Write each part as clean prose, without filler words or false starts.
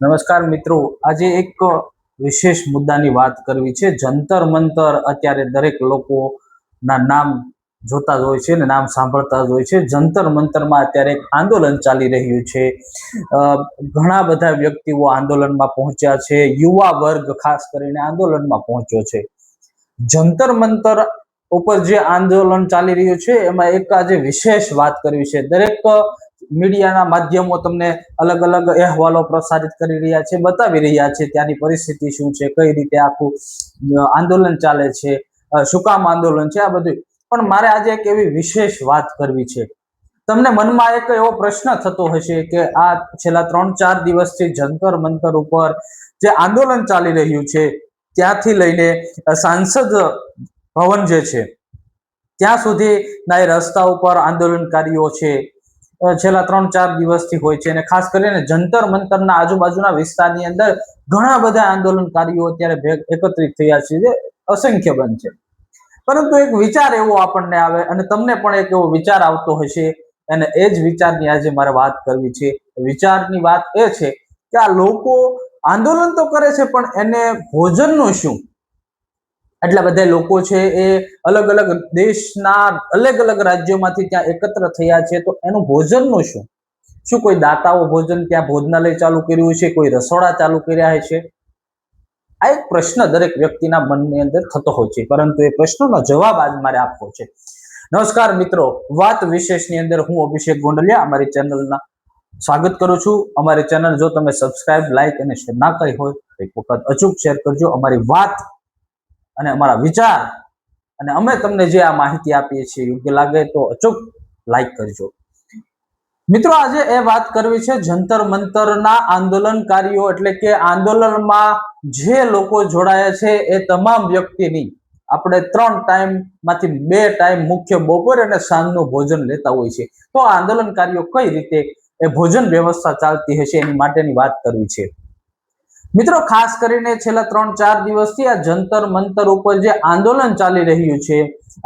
નમસ્કાર મિત્રો, આજે એક વિશેષ મુદ્દાની વાત કરવી છે। જંતર મંતર અત્યારે દરેક લોકોના નામ જોતા જ હોય છે ને નામ સાંભળતા જ હોય છે। જંતર મંતરમાં અત્યારે એક આંદોલન ચાલી રહ્યું છે। ઘણા બધા વ્યક્તિઓ આંદોલનમાં પહોંચ્યા છે। યુવા વર્ગ ખાસ કરીને આંદોલનમાં પહોંચ્યો છે। જંતર મંતર ઉપર જે આંદોલન ચાલી રહ્યું છે એમાં એક આજે વિશેષ વાત કરવી છે। દરેક મીડિયાના માધ્યમો તમને અલગ અલગ અહેવાલો પ્રસારિત કરી રહ્યા છે, બતાવી રહ્યા છે ત્યાંની પરિસ્થિતિ શું છે, કઈ રીતે આખું આંદોલન ચાલે છે, શું કામ આંદોલન છે, આ બધું। પણ મારે આજે એક એવી વિશેષ વાત કરવી છે। તમને મનમાં એક એવો પ્રશ્ન થતો હશે કે આ છેલ્લા 3-4 દિવસથી જંતર મંતર ઉપર જે આંદોલન ચાલી રહ્યું છે ત્યાંથી લઈને સાંસદ ભવન જે છે ત્યાં સુધીના એ રસ્તા ઉપર આંદોલનકારીઓ છે છેલ્લા 3-4 દિવસથી હોય છે। અને ખાસ કરીને જંતર મંતરના આજુબાજુના વિસ્તારની અંદર ઘણા બધા આંદોલનકારીઓ અત્યારે એકત્રિત થયા છે, જે અસંખ્ય બંધ છે। પરંતુ એક વિચાર એવો આપણને આવે અને તમને પણ એક એવો વિચાર આવતો હશે અને એ જ વિચારની આજે મારે વાત કરવી છે। વિચારની વાત એ છે કે આ લોકો આંદોલન તો કરે છે પણ એને ભોજનનું શું? એટલા બધા લોકો છે એ અલગ અલગ દેશના અલગ અલગ રાજ્યોમાંથી ત્યાં એકત્ર થયા છે, તો એનું ભોજનનું શું? શું કોઈ દાતાઓ ભોજન ત્યાં ભોજનાલય ચાલુ કર્યું છે, કોઈ રસોડા ચાલુ કર્યા છે? આ એક પ્રશ્ન દરેક વ્યક્તિના મનની અંદર થતો હોય છે, પરંતુ એ પ્રશ્નનો જવાબ આજ મારે આપવો છે। નમસ્કાર મિત્રો, વાત વિશેષની અંદર હું અભિષેક ગોંડલિયા અમારી ચેનલના સ્વાગત કરું છું। અમારી ચેનલ જો તમે સબસ્ક્રાઇબ, લાઇક અને શેર ના કરી હોય તો એક વખત અચૂક શેર કરજો। અમારી વાત અને અમારા વિચાર અને અમે તમને જે આ માહિતી આપીએ છીએ યોગ્ય લાગે તો અચૂક લાઈક કરજો। મિત્રો, આજે એ વાત કરવી છે જંતર મંતરના આંદોલનકારીઓ એટલે કે આંદોલનમાં જે લોકો જોડાયા છે એ તમામ વ્યક્તિની આપણે 3 ટાઈમમાંથી 2 ટાઈમ મુખ્ય બપોર અને સાંજનું ભોજન લેતા હોય છે। તો આંદોલનકારીઓ કઈ રીતે એ ભોજન વ્યવસ્થા ચાલતી હશે એની માટેની વાત કરવી છે। મિત્રો, ખાસ કરીને છેલ્લા 3-4 દિવસથી આ જંતર મંતર ઉપર જે આંદોલન ચાલી રહ્યું છે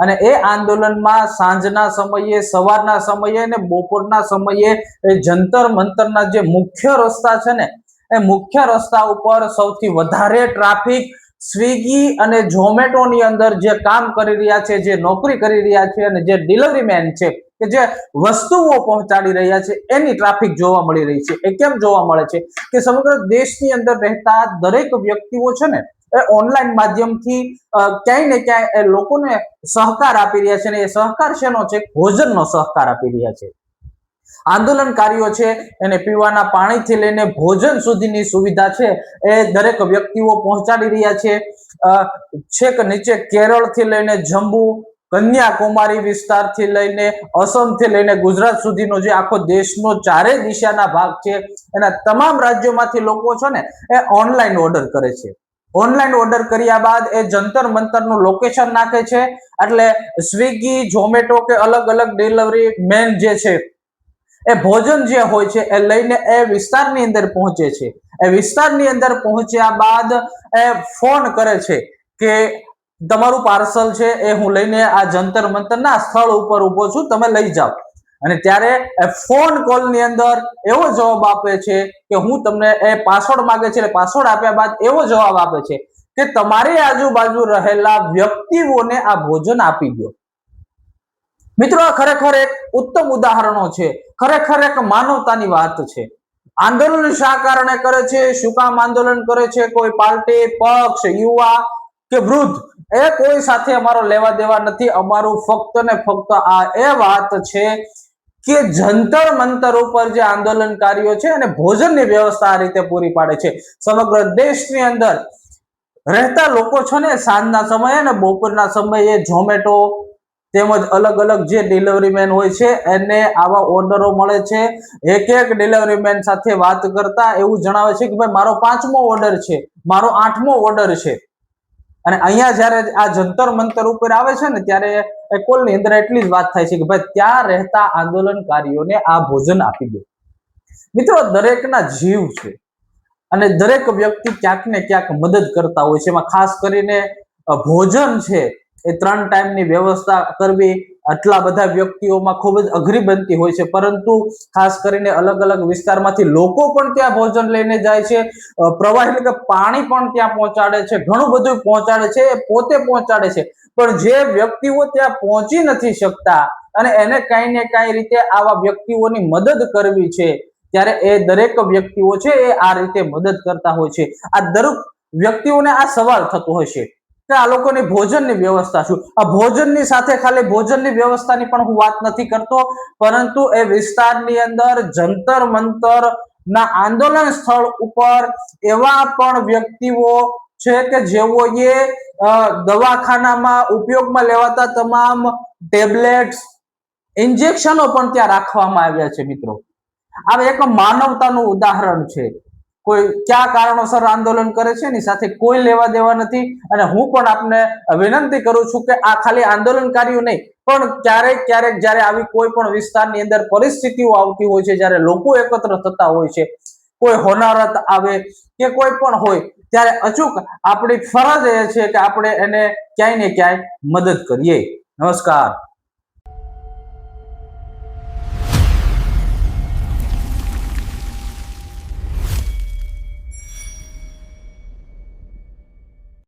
અને એ આંદોલનમાં સાંજના સમયે, સવારના સમયે અને બપોરના સમયે એ જંતર મંતરના જે મુખ્ય રસ્તા છે ને એ મુખ્ય રસ્તા ઉપર સૌથી વધારે ટ્રાફિક સ્વિગી અને ઝોમેટોની અંદર જે કામ કરી રહ્યા છે, જે નોકરી કરી રહ્યા છે અને જે ડિલિવરી મેન છે કે જે વસ્તુઓ પહોંચાડી રહ્યા છે એની ટ્રાફિક જોવા મળી રહી છે। એ કેમ જોવા મળે છે કે સમગ્ર દેશની અંદર રહેતા દરેક વ્યક્તિઓ છે ને એ ઓનલાઈન માધ્યમથી ક્યાંય ને ક્યાંય એ લોકોને સહકાર આપી રહ્યા છે અને એ સહકાર શેનો છે? ભોજનનો સહકાર આપી રહ્યા છે। આંદોલનકારીઓ છે એને પીવાના પાણીથી લઈને ભોજન સુધીની સુવિધા છે એ દરેક વ્યક્તિઓ પહોંચાડી રહ્યા છે। છેક નીચે કેરળથી લઈને જમ્મુ, કન્યાકુમારી વિસ્તારથી લઈને અસમથી લઈને ગુજરાત સુધીનો જે આખો દેશનો ચારે દિશાના ભાગ છે એના તમામ રાજ્યોમાંથી લોકો છે ને એ ઓનલાઈન ઓર્ડર કરે છે। ઓનલાઈન ઓર્ડર કર્યા બાદ એ જંતર મંતરનું લોકેશન નાખે છે, એટલે સ્વિગી, ઝોમેટો કે અલગ અલગ ડિલિવરી મેન જે છે એ ભોજન જે હોય છે એ લઈને એ વિસ્તારની અંદર પહોંચે છે। એ વિસ્તારની અંદર પહોંચ્યા બાદ એ ફોન કરે છે કે તમારું પાર્સલ છે એ હું લઈને આ જંતર મંતરના સ્થળ ઉપર ઊભો છું, તમે લઈ જાઓ। અને ત્યારે એ ફોન કોલની અંદર એવો જવાબ આપે છે કે હું તમને એ પાસવર્ડ માંગે છે, એટલે પાસવર્ડ આપ્યા બાદ એવો જવાબ આપે છે કે તમારી આજુબાજુ રહેલા વ્યક્તિઓને આ ભોજન આપી દો। મિત્રો, આ ખરેખર એક ઉત્તમ ઉદાહરણો છે, ખરેખર એક માનવતાની વાત છે। આંદોલન શા કારણે કરે છે? શું કામ આંદોલન કરે છે? કોઈ પાર્ટી, પક્ષ, યુવા કે વૃદ્ધ એ કોઈ સાથે અમારો લેવા દેવા નથી। અમારું ફક્ત ને ફક્ત આ એ વાત છે કે જંતર મંતર ઉપર જે આંદોલનકારીઓ છે અને ભોજનની વ્યવસ્થા આ રીતે પૂરી પાડે છે। સમગ્ર દેશની અંદર રહેતા લોકો છે ને સાંજના સમયે અને બપોરના સમયે ઝોમેટો તેમજ અલગ અલગ જે ડિલિવરી મેન હોય છે એને આવા ઓર્ડરો મળે છે। એક એક ડિલિવરી મેન સાથે વાત કરતા એવું જણાવે છે કે ભાઈ મારો 5મો ઓર્ડર છે, મારો 8મો ઓર્ડર છે। અને અહીંયા જ્યારે આ જંતર મંતર ઉપર આવે છે ને ત્યારે એ કોલની અંદર એટલી જ વાત થાય છે કે ભાઈ ત્યાં રહેતા આંદોલનકારીઓને આ ભોજન આપી દો। મિત્રો, દરેકના જીવ છે અને દરેક વ્યક્તિ ક્યાંક ને ક્યાંક મદદ કરતા હોય છે। એમાં ખાસ કરીને ભોજન છે એ 3 ટાઈમની વ્યવસ્થા કરવી આટલા બધા વ્યક્તિઓમાં ખૂબ જ અઘરી બનતી હોય છે, પરંતુ ખાસ કરીને અલગ અલગ વિસ્તારમાંથી લોકો પણ ત્યાં ભોજન લઈને જાય છે, પ્રવાહ એટલે કે પાણી પણ ત્યાં પહોંચાડે છે, ઘણું બધું પહોંચાડે છે, એ પોતે પહોંચાડે છે, પણ જે વ્યક્તિઓ ત્યાં પહોંચી નથી શકતા અને એને કઈ ને કઈ રીતે આવા વ્યક્તિઓની મદદ કરવી છે, ત્યારે એ દરેક વ્યક્તિઓ છે એ આ રીતે મદદ કરતા હોય છે. આ દરેક વ્યક્તિઓને આ સવાલ થતો હોય છે કે આ લોકોની ભોજનની વ્યવસ્થા શું? આ ભોજનની સાથે ખાલી ભોજનની વ્યવસ્થાની પણ હું વાત નથી કરતો, પરંતુ એ વિસ્તારની અંદર જંતર મંતર ના આંદોલન સ્થળ ઉપર એવા પણ વ્યક્તિઓ છે કે જેઓએ દવાખાનામાં ઉપયોગમાં લેવાતા તમામ ટેબ્લેટ્સ, ઇન્જેક્શનો પણ ત્યાં રાખવામાં આવ્યા છે. મિત્રો, આ એક માનવતાનું ઉદાહરણ છે. કોઈ કયા કારણોસર આંદોલન કરે છે એની સાથે કોઈ લેવા દેવા નથી. અને હું પણ આપને વિનંતી કરું છું કે આ ખાલી આંદોલનકારીઓ નહીં, પણ ક્યારેક ક્યારેક જ્યારે આવી કોઈ પણ વિસ્તારની અંદર પરિસ્થિતિઓ આવતી હોય છે, જ્યારે લોકો એકત્ર થતા હોય છે, કોઈ હોનારત આવે કે કોઈ પણ હોય, ત્યારે અચૂક આપણી ફરજ એ છે કે આપણે એને ક્યાંય ને ક્યાંય મદદ કરીએ. નમસ્કાર.